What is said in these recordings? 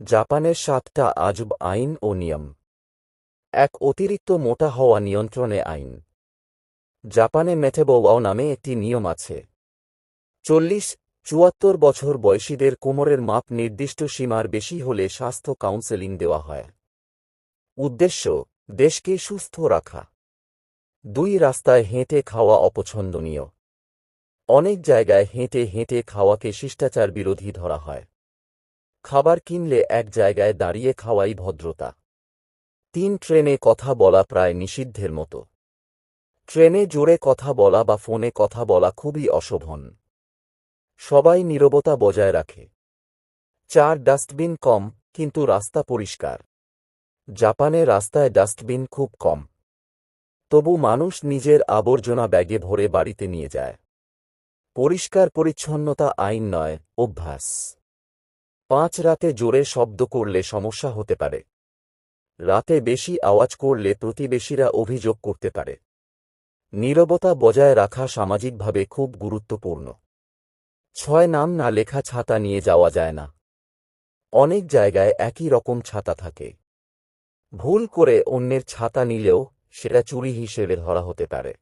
জাপানের ৭টা আজব আইন ও নিয়ম। এক, অতিরিক্ত মোটা হওয়া নিয়ন্ত্রণে আইন। জাপানে মেটেবোওয়াও নামে একটি নিয়ম আছে। ৪০-৭৪ বছর বয়সীদের কোমরের মাপ নির্দিষ্ট সীমার বেশি হলে স্বাস্থ্য কাউন্সেলিং দেওয়া হয়। উদ্দেশ্য, দেশকে সুস্থ রাখা। ২, রাস্তায় হেঁটে খাওয়া অপছন্দনীয়। অনেক জায়গায় হেঁটে হেঁটে খাওয়াকে শিষ্টাচার বিরোধী ধরা হয়। খাবার কিনলে এক জায়গায় দাঁড়িয়ে খাওয়াই ভদ্রতা। ৩, ট্রেনে কথা বলা প্রায় নিষিদ্ধের মতো। ট্রেনে জোরে কথা বলা বা ফোনে কথা বলা খুবই অশোভন। সবাই নীরবতা বজায় রাখে। ৪, ডাস্টবিন কম কিন্তু রাস্তা পরিষ্কার। জাপানে রাস্তায় ডাস্টবিন খুব কম। তবু মানুষ নিজের আবর্জনা ব্যাগে ভরে বাড়িতে নিয়ে যায়। পরিষ্কার পরিচ্ছন্নতা আইন নয়, অভ্যাস। ৫, রাতে জোরে শব্দ করলে সমস্যা হতে পারে। রাতে বেশি আওয়াজ করলে প্রতিবেশীরা অভিযোগ করতে পারে। নীরবতা বজায় রাখা সামাজিকভাবে খুব গুরুত্বপূর্ণ। ৬, নাম না লেখা ছাতা নিয়ে যাওয়া যায় না। অনেক জায়গায় একই রকম ছাতা থাকে। ভুল করে অন্যের ছাতা নিলেও সেটা চুরি হিসেবে ধরা হতে পারে।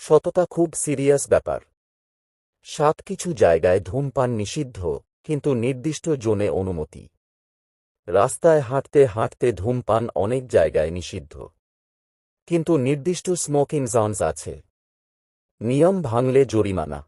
সততা খুব সিরিয়াস ব্যাপার। ৭, কিছু জায়গায় ধূমপান নিষিদ্ধ, কিন্তু নির্দিষ্ট জোনে অনুমতি। রাস্তায় হাঁটতে হাঁটতে ধূমপান অনেক জায়গায় নিষিদ্ধ, কিন্তু নির্দিষ্ট স্মোকিং জোনস আছে। নিয়ম ভাঙলে জরিমানা।